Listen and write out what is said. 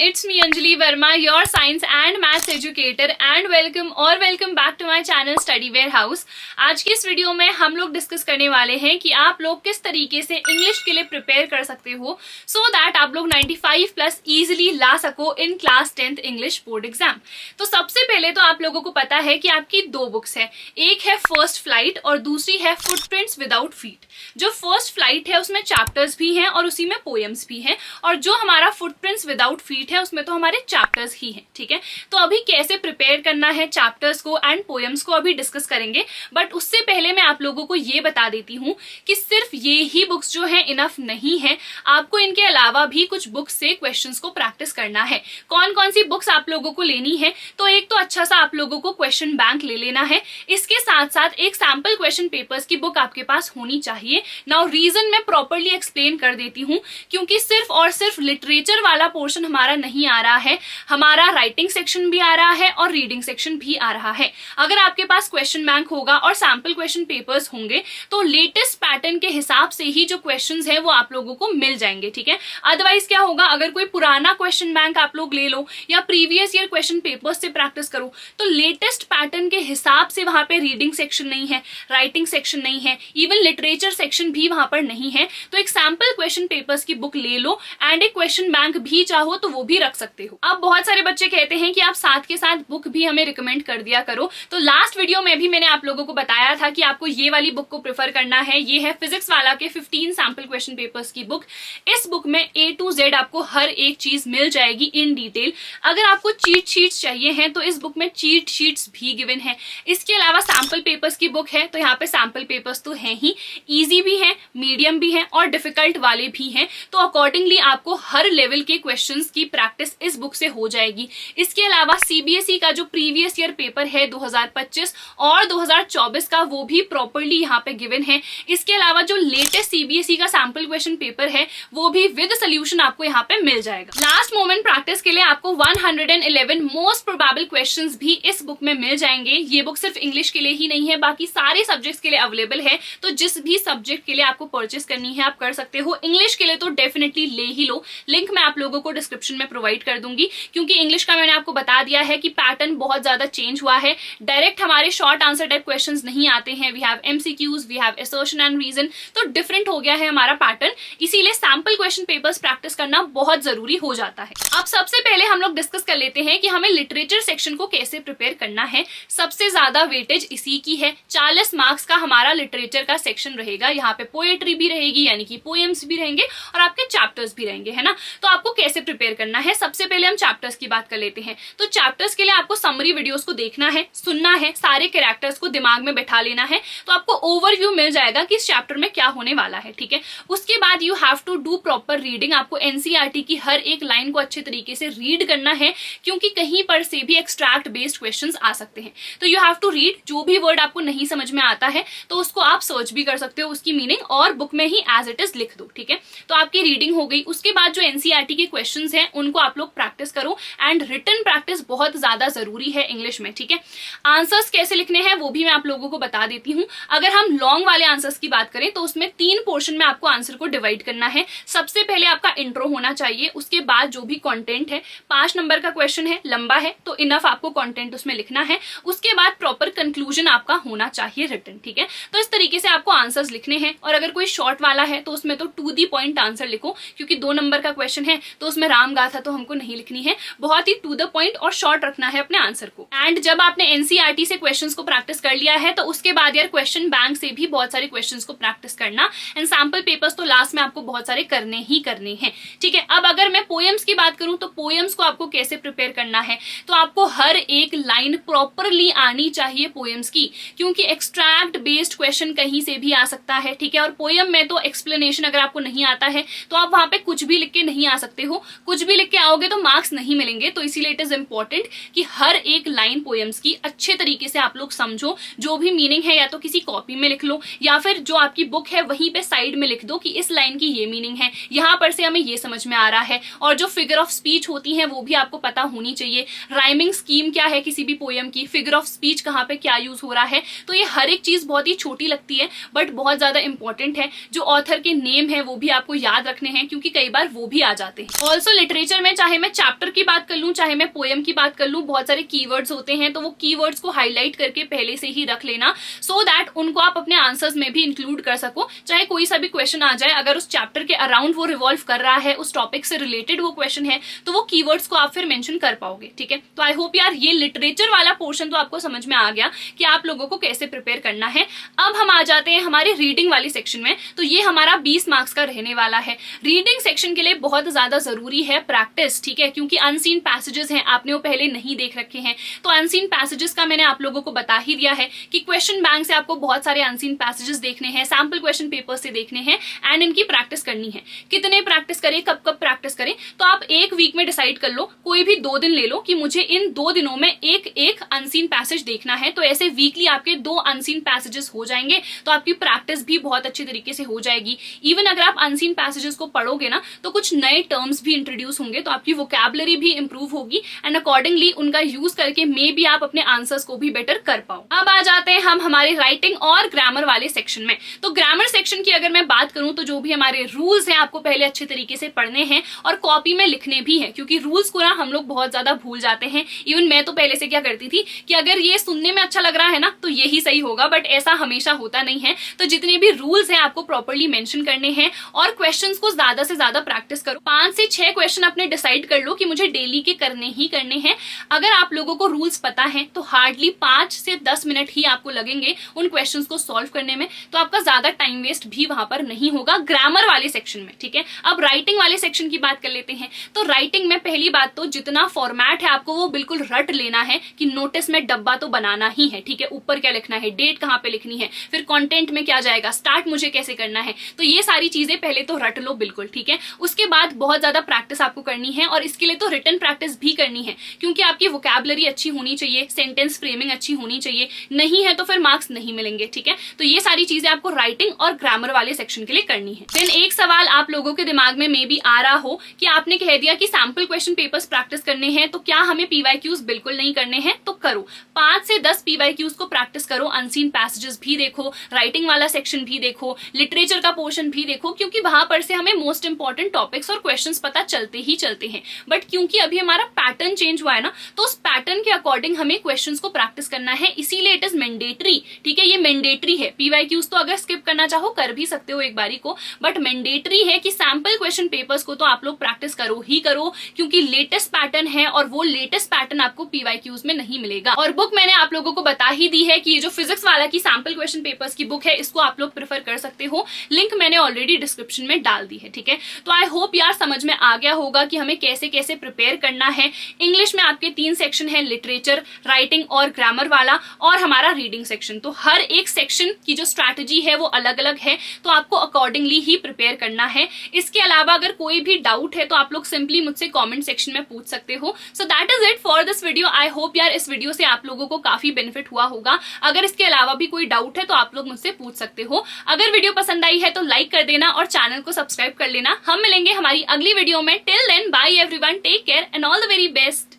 it's me Anjali Verma, your science and maths educator and welcome back to my channel Study Warehouse। आज की इस video में हम लोग डिस्कस करने वाले हैं कि आप लोग किस तरीके से इंग्लिश के लिए प्रिपेयर कर सकते हो सो दैट आप लोग 95 प्लस इजीली ला सको in class 10th English board exam. तो सबसे पहले तो आप लोगों को पता है कि आपकी दो बुक्स है, एक है फर्स्ट फ्लाइट और दूसरी है फुटप्रिंट्स विदाउट फीट। जो फर्स्ट फ्लाइट है उसमें चैप्टर्स भी हैं और उसी में पोएम्स भी हैं, और जो हमारा फुटप्रिंट्स विदाउट फीट है उसमें तो हमारे चैप्टर्स ही हैं। ठीक है, तो अभी कैसे प्रिपेयर करना है चैप्टर्स को एंड पोएम्स को अभी डिस्कस करेंगे, बट उससे पहले मैं आप लोगों को ये बता देती हूँ कि सिर्फ ये ही बुक्स जो है इनफ नहीं है, आपको इनके अलावा भी कुछ बुक्स से क्वेश्चंस को प्रैक्टिस करना है। कौन कौन सी बुक्स आप लोगों को लेनी है, तो एक तो अच्छा सा आप लोगों को क्वेश्चन बैंक ले लेना है, इसके साथ साथ एक सैम्पल क्वेश्चन पेपर्स की बुक आपके पास होनी चाहिए। नाउ रीजन मैं प्रॉपरली एक्सप्लेन कर देती हूँ, क्योंकि सिर्फ और सिर्फ लिटरेचर वाला पोर्शन हमारा नहीं आ रहा है, हमारा राइटिंग सेक्शन भी आ रहा है और रीडिंग सेक्शन भी आ रहा है। अगर आपके पास क्वेश्चन बैंक होगा और सैम्पल क्वेश्चन पेपर्स होंगे तो लेटेस्ट पैटर्न के हिसाब से ही जो क्वेश्चंस है वो आप लोगों को मिल जाएंगे। ठीक है, अदरवाइज क्या होगा, अगर कोई पुराना क्वेश्चन बैंक आप लोग ले लो या प्रीवियस ईयर क्वेश्चन पेपर्स से प्रैक्टिस करो तो लेटेस्ट पैटर्न के हिसाब से वहां पे रीडिंग सेक्शन नहीं है, राइटिंग सेक्शन नहीं है, इवन लिटरेचर सेक्शन भी वहां पर नहीं है। तो एक सैम्पल क्वेश्चन पेपर्स की बुक ले लो एंड एक क्वेश्चन बैंक भी चाहो तो वो भी रख सकते हो। अब बहुत सारे बच्चे कहते हैं कि आप साथ के साथ बुक भी हमें रिकमेंड कर दिया करो, तो लास्ट वीडियो में भी मैंने आप लोगों को बताया था कि आपको ये वाली बुक को प्रेफर करना है। ये है फिजिक्स वाला के 15 सैम्पल क्वेश्चन पेपर्स की बुक। इस बुक में A to Z आपको हर एक चीज मिल जाएगी इन डिटेल। अगर आपको चीट शीट्स चाहिए हैं तो इस बुक में चीट शीट्स भी गिवन है। इसके अलावा सैम्पल पेपर्स की बुक है, तो यहाँ पे सैम्पल पेपर्स तो हैं ही, इजी भी हैं, मीडियम भी हैं और डिफिकल्ट वाले भी हैं, तो अकॉर्डिंगली आपको हर लेवल के क्वेश्चंस की प्रैक्टिस इस बुक से हो जाएगी। इसके अलावा CBSE का जो प्रीवियस ईयर पेपर है 2025 और 2024 का, वो भी प्रॉपरली यहाँ पे गिवन है। इसके अलावा जो लेटेस्ट CBSE का सैम्पल क्वेश्चन पेपर है वो भी विद सोल्यूशन आपको यहाँ पे मिल जाएगा। लास्ट मोमेंट प्रैक्टिस के लिए आपको 111 मोस्ट प्रोबेबल क्वेश्चंस भी इस बुक में मिल जाएंगे। ये बुक सिर्फ इंग्लिश के लिए ही नहीं है, बाकी सारे सब्जेक्ट्स के लिए अवेलेबल है, तो जिस भी सब्जेक्ट के लिए आपको परचेस करनी है आप कर सकते हो। इंग्लिश के लिए तो डेफिनेटली ले ही लो, लिंक मैं आप लोगों को डिस्क्रिप्शन में प्रोवाइड कर दूंगी, क्योंकि इंग्लिश का मैंने आपको बता दिया है कि पैटर्न बहुत ज्यादा चेंज हुआ है। डायरेक्ट हमारे शॉर्ट आंसर टाइप क्वेश्चंस नहीं आते हैं, we have MCQs, we have assertion and reason, तो डिफरेंट हो गया है हमारा पैटर्न, इसीलिए सैम्पल क्वेश्चन पेपर्स प्रैक्टिस करना बहुत जरूरी हो जाता है। अब सबसे पहले हम लोग डिस्कस कर लेते हैं कि हमें लिटरेचर सेक्शन को कैसे प्रिपेयर करना है। सबसे ज्यादा वेटेज इसी की है, 40 मार्क्स का हमारा लिटरेचर का सेक्शन रहेगा। यहाँ पे पोएट्री भी रहेगी, यानी कि पोएम्स भी रहेंगे और आपके चैप्टर्स भी रहेंगे, है ना। तो आपको कैसे प्रिपेयर करना है, सबसे पहले हम चैप्टर्स की बात कर लेते हैं। तो चैप्टर्स के लिए आपको समरी वीडियोस को देखना है, सुनना है, सारे कैरेक्टर्स को दिमाग में बैठा लेना है, तो आपको ओवरव्यू मिल जाएगा कि इस चैप्टर में क्या होने वाला है। ठीक है, उसके बाद you have to do proper reading. आपको NCERT की हर एक लाइन को अच्छे तरीके से रीड करना है, क्योंकि कहीं पर से भी एक्सट्रैक्ट बेस्ड क्वेश्चंस आ सकते हैं। तो यू हैव टू रीड, जो भी वर्ड आपको नहीं समझ में आता है तो उसको आप सर्च भी कर सकते हो, उसकी मीनिंग, और बुक में ही एज इट इज लिख दो। ठीक है, तो आपकी रीडिंग हो गई। उसके बाद जो NCERT के क्वेश्चंस हैं उनको आप लोग प्रैक्टिस करो एंड रिटन प्रैक्टिस बहुत ज्यादा जरूरी है इंग्लिश में। ठीक है, आंसर्स कैसे लिखने हैं वो भी मैं आप लोगों को बता देती हूँ। अगर हम लॉन्ग वाले आंसर्स की बात करें तो उसमें 3 पोर्शन में आपको आंसर को डिवाइड करना है। सबसे पहले आपका इंट्रो होना चाहिए, उसके बाद जो भी कंटेंट है, 5 नंबर का क्वेश्चन है, लंबा है तो इनफ आपको कंटेंट उसमें लिखना है। उसके बाद प्रॉपर कंक्लूजन आपका होना चाहिए रिटन। ठीक है, तो इस तरीके से आपको आंसर्स लिखने हैं। और अगर कोई शॉर्ट वाला है तो उसमें तो टू दी पॉइंट आंसर लिखो, क्योंकि 2 नंबर का क्वेश्चन है तो उसमें राम गाथा तो हमको नहीं लिखनी है, बहुत ही टू द पॉइंट और शॉर्ट रखना है अपने आंसर को। एंड जब आपने NCERT से क्वेश्चंस को प्रैक्टिस कर लिया है तो उसके बाद यार क्वेश्चन बैंक से भी बहुत सारे क्वेश्चंस को प्रैक्टिस करना, एंड सैम्पल पेपर्स तो लास्ट में आपको बहुत सारे करने ही करने हैं। ठीक है, अब अगर मैं पोएम्स की बात करूं तो पोएम्स को आपको कैसे प्रिपेयर करना है, तो आपको हर एक लाइन प्रॉपरली आनी चाहिए पोएम्स की, क्योंकि एक्सट्रैक्ट बेस्ड क्वेश्चन कहीं से भी आ सकता है। ठीक है, और पोएम में तो एक्सप्लेनेशन अगर आपको नहीं आता है तो आप वहां पे कुछ भी लिख के नहीं आ सकते हो, कुछ भी लिख के आओगे तो मार्क्स नहीं मिलेंगे। तो इसीलिए इट इज इंपॉर्टेंट कि हर एक लाइन पोएम्स की अच्छे तरीके से आप लोग समझो, जो भी मीनिंग है या तो किसी कॉपी में लिख लो या फिर जो आपकी बुक है वहीं पे साइड में लिख दो कि इस लाइन की ये मीनिंग है, यहाँ पर से हमें ये समझ में आ रहा है। और जो फिगर ऑफ स्पीच होती है वो भी आपको पता होनी चाहिए, राइमिंग स्कीम क्या है किसी भी पोएम की, फिगर ऑफ स्पीच कहाँ पे क्या यूज हो रहा है। तो ये हर एक चीज बहुत ही छोटी लगती है बट बहुत ज्यादा इंपॉर्टेंट है। जो ऑथर के नेम है वो भी आपको याद रखने हैं, क्योंकि कई बार वो भी आ जाते हैं। ऑल्सो लिटरेचर लिटरेचर में चाहे मैं चैप्टर की बात कर लूं, चाहे मैं पोएम की बात कर लूं, बहुत सारे कीवर्ड्स होते हैं, तो वो कीवर्ड्स को हाईलाइट करके पहले से ही रख लेना, सो दैट उनको आप अपने आंसर्स में भी इंक्लूड कर सको। चाहे कोई सा भी क्वेश्चन आ जाए, अगर उस चैप्टर के अराउंड वो रिवॉल्व कर रहा है, उस टॉपिक से रिलेटेड वो क्वेश्चन है, तो वो कीवर्ड्स को आप फिर मेंशन कर पाओगे। ठीक है, तो आई होप यार ये लिटरेचर वाला पोर्शन तो आपको समझ में आ गया कि आप लोगों को कैसे प्रिपेयर करना है। अब हम आ जाते हैं हमारे रीडिंग वाली सेक्शन में। तो ये हमारा 20 मार्क्स का रहने वाला है। रीडिंग सेक्शन के लिए बहुत ज्यादा जरूरी है प्रैक्टिस, ठीक है, क्योंकि अनसीन पैसेजेस हैं, आपने वो पहले नहीं देख रखे हैं। तो अनसीन पैसेजेस का मैंने आप लोगों को बता ही दिया है कि क्वेश्चन बैंक से आपको बहुत सारे अनसीन पैसेजेस देखने हैं, सैंपल क्वेश्चन पेपर से देखने हैं एंड इनकी प्रैक्टिस करनी है। कितने प्रैक्टिस करें, कब कब प्रैक्टिस करें, तो आप एक वीक में डिसाइड कर लो, कोई भी 2 दिन ले लो कि मुझे इन 2 दिनों में एक अनसीन पैसेज देखना है। तो ऐसे वीकली आपके 2 अनसीन पैसेजेस हो जाएंगे, तो आपकी प्रैक्टिस भी बहुत अच्छी तरीके से हो जाएगी। इवन अगर आप अनसीन पैसेजेस को पढ़ोगे ना, तो कुछ नए टर्म्स भी इंट्रोड्यूस होंगे, तो आपकी वोकैबुलरी भी इंप्रूव होगी एंड अकॉर्डिंगली उनका यूज करके मे बी आप अपने आंसर्स को भी बेटर कर पाओ। अब आ जाते हैं हम हमारे राइटिंग और ग्रामर वाले सेक्शन में। तो ग्रामर सेक्शन की अगर मैं बात करूं, तो जो भी हमारे रूल्स हैं आपको पहले अच्छे तरीके से पढ़ने हैं और कॉपी में लिखने भी हैं, क्योंकि रूल्स को ना हम लोग बहुत ज्यादा भूल जाते हैं। इवन मैं तो पहले से क्या करती थी कि अगर ये सुनने में अच्छा लग रहा है ना, तो यही सही होगा, बट ऐसा हमेशा होता नहीं है। तो जितने भी रूल्स हैं आपको प्रॉपर्ली मेंशन करने हैं और क्वेश्चंस को ज्यादा से ज्यादा प्रैक्टिस करो। 5 से 6 क्वेश्चन अपने डिसाइड कर लो कि मुझे डेली के करने ही करने हैं। अगर आप लोगों को रूल्स पता है तो हार्डली 5 से 10 मिनट ही आपको लगेंगे उन क्वेश्चंस को सॉल्व करने में, तो आपका ज्यादा टाइम वेस्ट भी वहां पर नहीं होगा ग्रामर वाले सेक्शन में। ठीक है, अब राइटिंग वाले सेक्शन की बात कर लेते हैं। तो राइटिंग में पहली बात तो जितना फॉर्मेट है आपको वो बिल्कुल रट लेना है कि नोटिस में डब्बा तो बनाना ही है। ठीक है, ऊपर क्या लिखना है, डेट कहाँ पे लिखनी है, फिर कंटेंट में क्या जाएगा, स्टार्ट मुझे कैसे करना है, तो ये सारी चीजें पहले तो रट लो बिल्कुल। ठीक है, उसके बाद बहुत ज्यादा प्रैक्टिस आपको करनी है और इसके लिए तो रिटन प्रैक्टिस भी करनी है, क्योंकि आपकी वोकैबुलरी अच्छी होनी चाहिए, सेंटेंस फ्रेमिंग अच्छी होनी चाहिए, नहीं है तो फिर मार्क्स नहीं मिलेंगे। ठीक है, तो ये सारी चीजें आपको राइटिंग और ग्रामर वाले सेक्शन के लिए करनी है। देन एक सवाल आप लोगों के दिमाग में मे बी आ रहा हो कि आपने कह दिया कि सैंपल क्वेश्चन पेपर्स प्रैक्टिस करने हैं, तो क्या हमें पीवाईक्यूज बिल्कुल नहीं करने हैं? तो करो, 5 से 10 पीवाईक्यूज को प्रैक्टिस करो, अनसीन पैसेजेस भी देखो, राइटिंग वाला सेक्शन भी देखो, लिटरेचर का पोर्शन भी देखो, क्योंकि वहां पर से हमें मोस्ट इंपॉर्टेंट टॉपिक्स और क्वेश्चंस पता चलते ही चलते हैं। बट क्योंकि अभी हमारा पैटर्न चेंज हुआ है ना, तो उस पैटर्न के अकॉर्डिंग हमें क्वेश्चंस को प्रैक्टिस करना है, इसीलिए इट इज मैंडेटरी। ठीक है, ये मैंडेटरी है। पीवाईक्यूज तो अगर स्किप करना चाहो कर भी सकते हो एक बारी को, बट मैंडेटरी है कि सैंपल क्वेश्चन पेपर्स को तो आप लोग प्रैक्टिस करो ही करो, क्योंकि लेटेस्ट पैटर्न है और वो लेटेस्ट पैटर्न आपको पीवाईक्यूज में नहीं मिलेगा। और बुक मैंने आप लोगों को बता ही दी है कि ये जो फिजिक्स वाला की सैंपल क्वेश्चन पेपर्स की बुक है, इसको आप लोग प्रेफर कर सकते हो, लिंक मैंने ऑलरेडी डिस्क्रिप्शन में डाल दी है। ठीक है, तो आई होप यार समझ में आ गया होगा कि हमें कैसे कैसे प्रिपेयर करना है। इंग्लिश में आपके 3 सेक्शन है, लिटरेचर, राइटिंग और ग्रामर वाला, और हमारा रीडिंग सेक्शन। तो हर एक सेक्शन की जो स्ट्रैटेजी है वो अलग अलग है, तो आपको अकॉर्डिंगली ही प्रिपेयर करना है। इसके अलावा अगर कोई भी डाउट है तो आप लोग सिंपली मुझसे कमेंट सेक्शन में पूछ सकते हो। So that is it for this video. I hope यार इस वीडियो से आप लोगों को काफी बेनिफिट हुआ होगा। अगर इसके अलावा भी कोई डाउट है तो आप लोग मुझसे पूछ सकते हो। अगर वीडियो पसंद आई है तो लाइक कर देना और चैनल को सब्सक्राइब कर लेना। हम मिलेंगे हमारी अगली वीडियो में। Till then bye everyone, take care and all the very best.